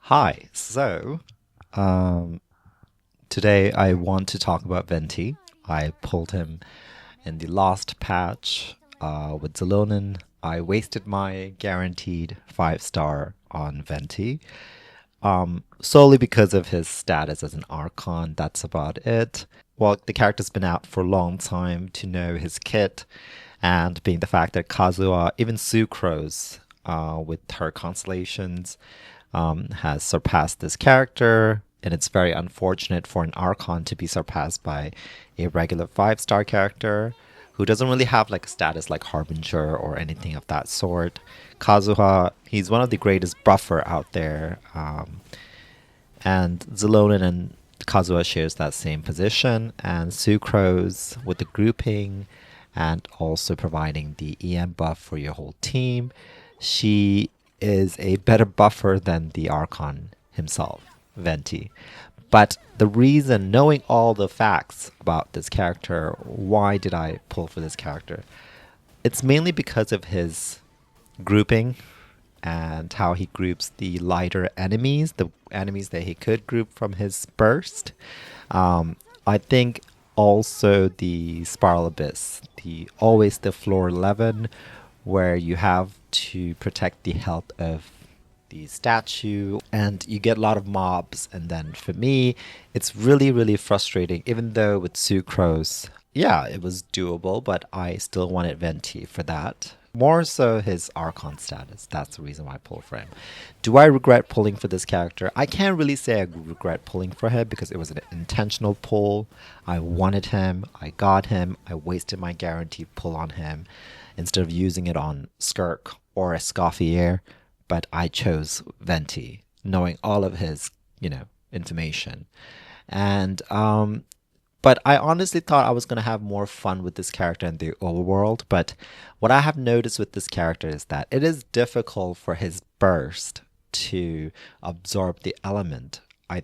Hi, um, today I want to talk about Venti. I pulled him in the last patch with Zalonin. I wasted my guaranteed 5 star on Venti solely because of his status as an Archon. That's about it. Well, the character's been out for a long time to know his kit, and being the fact that Kazuha, even Sucrose, with her constellations, has surpassed this character, and it's very unfortunate for an Archon to be surpassed by a regular 5 star character who doesn't really have like a status like Harbinger or anything of that sort. Kazuha, he's one of the greatest buffer out there, and Zelonin and Kazuha shares that same position, and Sucrose with the grouping and also providing the EM buff for your whole team. She is a better buffer than the Archon himself, Venti. But the reason, knowing all the facts about this character, why did I pull for this character? It's mainly because of his grouping and how he groups the lighter enemies, the enemies that he could group from his burst. I think also the Spiral Abyss, the floor 11, where you have to protect the health of the statue and you get a lot of mobs. And then for me, it's really frustrating, even though with Sucrose, yeah, it was doable, but I still wanted Venti for that. More so his Archon status. That's the reason why I pulled for him. Do I regret pulling for this character? I can't really say I regret pulling for him because it was an intentional pull. I wanted him, I got him, I wasted my guaranteed pull on him instead of using it on Skirk or Escoffier, but I chose Venti, knowing all of his, information. And but I honestly thought I was going to have more fun with this character in the overworld. But what I have noticed with this character is that it is difficult for his burst to absorb the element. I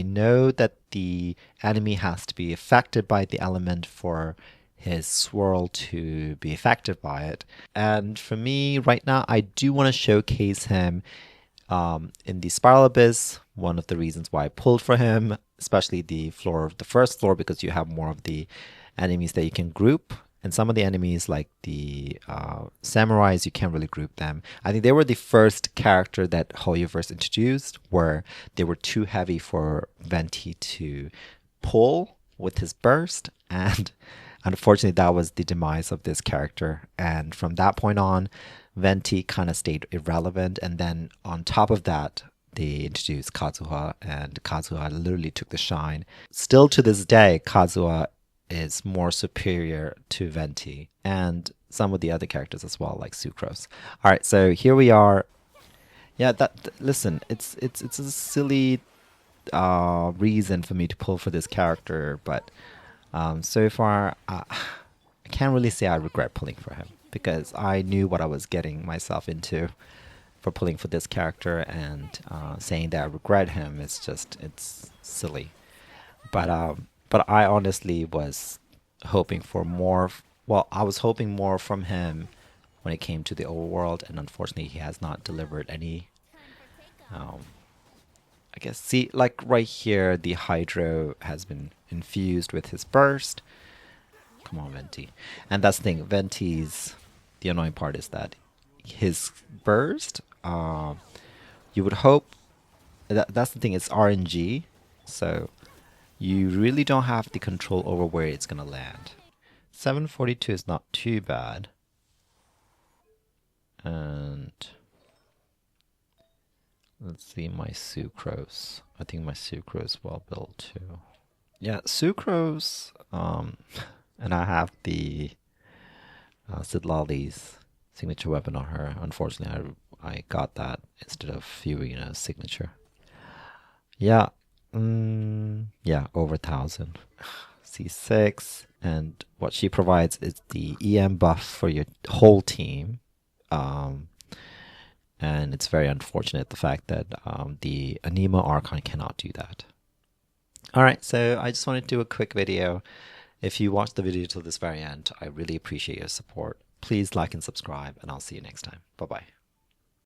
know that the enemy has to be affected by the element for his swirl to be affected by it. And for me, right now, I do want to showcase him in the Spiral Abyss. One of the reasons why I pulled for him, especially the first floor, because you have more of the enemies that you can group. And some of the enemies, like the samurais, you can't really group them. I think they were the first character that Hoyoverse introduced, where they were too heavy for Venti to pull with his burst. And unfortunately, that was the demise of this character. And from that point on, Venti kind of stayed irrelevant. And then on top of that, they introduced Kazuha, and Kazuha literally took the shine. Still to this day, Kazuha is more superior to Venti and some of the other characters as well, like Sucrose. All right, so here we are. Yeah, listen, it's a silly reason for me to pull for this character, but so far I can't really say I regret pulling for him because I knew what I was getting myself into for pulling for this character, and saying that I regret him is it's silly. But I honestly was hoping for more. Well, I was hoping more from him when it came to the overworld, and unfortunately, he has not delivered any. Um, I guess see, like right here, the Hydro has been infused with his burst. Come on, Venti, and that's the thing. Venti's the annoying part is that his burst. You would hope that's the thing. It's RNG, so you really don't have the control over where it's gonna land. 742 is not too bad, and let's see my Sucrose. I think my Sucrose is well built too. Yeah, Sucrose. And I have the Sidlali's signature weapon on her. Unfortunately, I got that instead of viewing a signature. Yeah, yeah, over 1,000. C6, and what she provides is the EM buff for your whole team. And it's very unfortunate the fact that the Anemo Archon cannot do that. Alright, so I just wanted to do a quick video. If you watched the video till this very end, I really appreciate your support. Please like and subscribe, and I'll see you next time. Bye-bye.